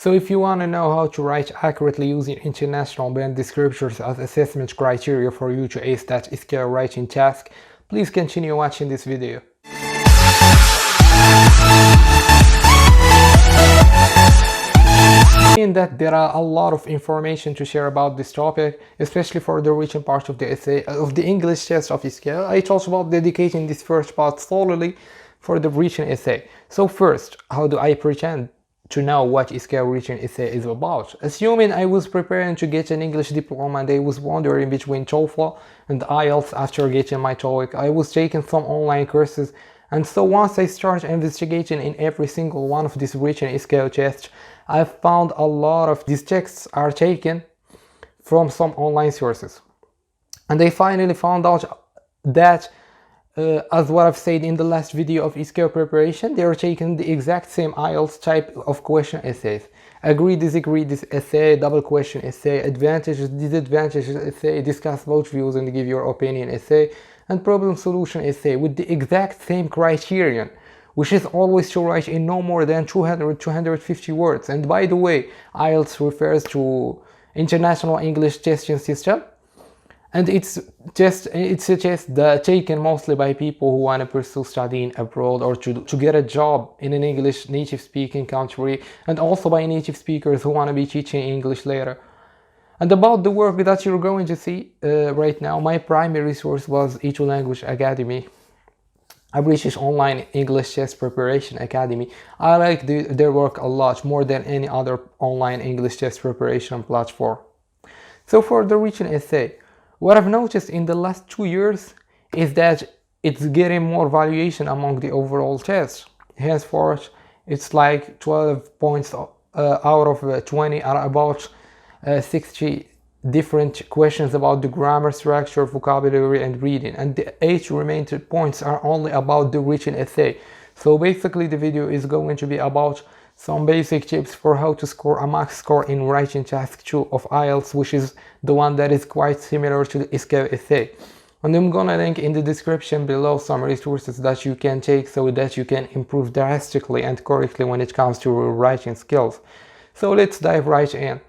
So if you want to know how to write accurately using international band descriptors as assessment criteria for you to ace that Iscae writing task, please continue watching this video. In that there are a lot of information to share about this topic, especially for the written part of the essay of the English test of Iscae. I thought about dedicating this first part solely for the written essay. So first, how do I pretend to know what Iscae written essay is about? Assuming I was preparing to get an English diploma and I was wandering between TOEFL and Ielts after getting my TOEIC, I was taking some online courses, and so once I started investigating in every single one of these written Iscae tests, I found a lot of these texts are taken from some online sources. And I finally found out that as what I've said in the last video of Iscae preparation, they are taking the exact same Ielts type of question essays. Agree, disagree this essay, double question essay, advantages, disadvantages essay, discuss both views and give your opinion essay, and problem solution essay with the exact same criterion, which is always to write in no more than 200-250 words. And by the way, Ielts refers to International English Testing System, and it's a test that taken mostly by people who want to pursue studying abroad or to get a job in an English native speaking country, and also by native speakers who want to be teaching English later. And about the work that you're going to see right now, my primary source was E2 Language Academy, a British online English test preparation academy. I like their work a lot, more than any other online English test preparation platform. So for the written essay, what I've noticed in the last 2 years is that it's getting more valuation among the overall test. Henceforth, it's like 12 points out of 20 are about 60 different questions about the grammar, structure, vocabulary and reading, and the 8 remaining points are only about the written essay. So basically the video is going to be about some basic tips for how to score a max score in writing task 2 of Ielts, which is the one that is quite similar to the Iscae essay. And I'm gonna link in the description below some resources that you can take so that you can improve drastically and correctly when it comes to your writing skills. So let's dive right in.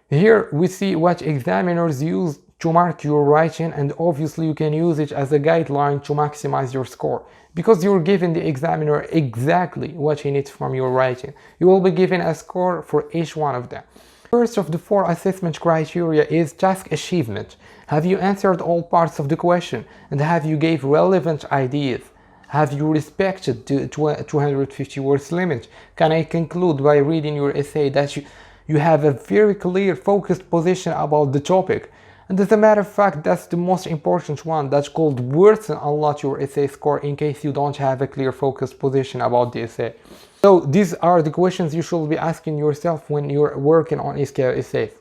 Here we see what examiners use to mark your writing, and obviously you can use it as a guideline to maximize your score, because you're giving the examiner exactly what he needs from your writing. You will be given a score for each one of them. First of the 4 assessment criteria is task achievement. Have you answered all parts of the question, and have you gave relevant ideas? Have you respected the 250 words limit? Can I conclude by reading your essay that you have a very clear focused position about the topic? And as a matter of fact, that's the most important one, that's called worsen a lot your essay score in case you don't have a clear focused position about the essay. So these are the questions you should be asking yourself when you're working on Iscae essays.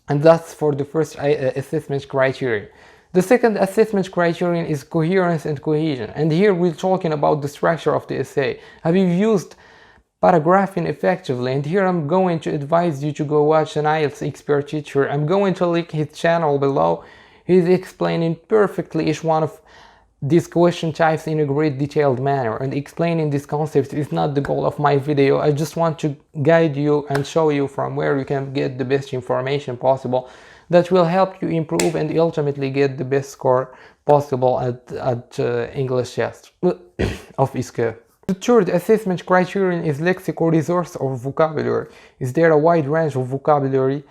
And that's for the first assessment criterion. The second assessment criterion is coherence and cohesion. And here we're talking about the structure of the essay. Have you used paragraphing effectively? And here I'm going to advise you to go watch an Ielts expert teacher. I'm going to link his channel below. He's explaining perfectly each one of these question types in a great detailed manner, and explaining these concepts is not the goal of my video. I just want to guide you and show you from where you can get the best information possible that will help you improve and ultimately get the best score possible at English test of Iscae. The third assessment criterion is lexical resource or vocabulary. Is there a wide range of vocabulary?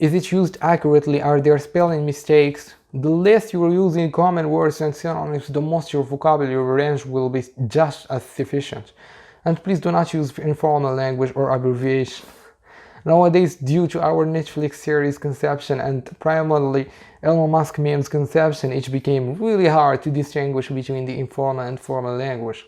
Is it used accurately? Are there spelling mistakes? The less you're using common words and synonyms, the most your vocabulary range will be just as sufficient. And please do not use informal language or abbreviation. Nowadays, due to our Netflix series conception and primarily Elon Musk memes conception, it became really hard to distinguish between the informal and formal language.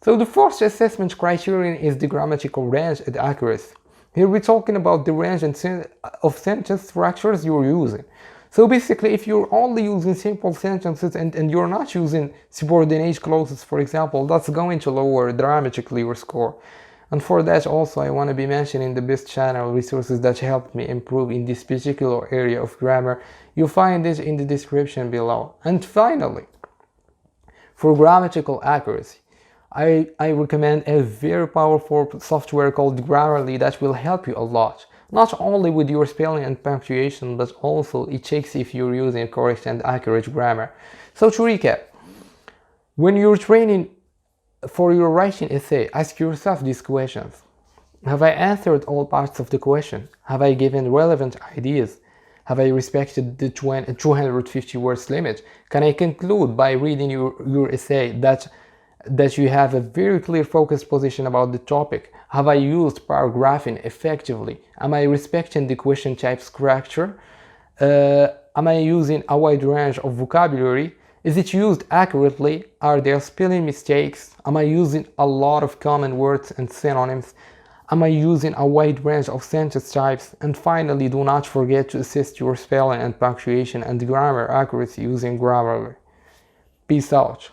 So the fourth assessment criterion is the grammatical range and accuracy. Here we're talking about the range of sentence structures you're using. So basically, if you're only using simple sentences and you're not using subordinate clauses, for example, that's going to lower dramatically your score. And for that also I want to be mentioning the best channel resources that helped me improve in this particular area of grammar. You'll find it in the description below. And finally, for grammatical accuracy, I recommend a very powerful software called Grammarly that will help you a lot. Not only with your spelling and punctuation, but also it checks if you're using correct and accurate grammar. So to recap, when you're training for your writing essay, ask yourself these questions. Have I answered all parts of the question? Have I given relevant ideas? Have I respected the 250 words limit? Can I conclude by reading your essay that you have a very clear focused position about the topic? Have I used paragraphing effectively? Am I respecting the question type structure? Am I using a wide range of vocabulary? Is it used accurately? Are there spelling mistakes? Am I using a lot of common words and synonyms? Am I using a wide range of sentence types? And finally, do not forget to assist your spelling and punctuation and grammar accuracy using Grammarly. Peace out.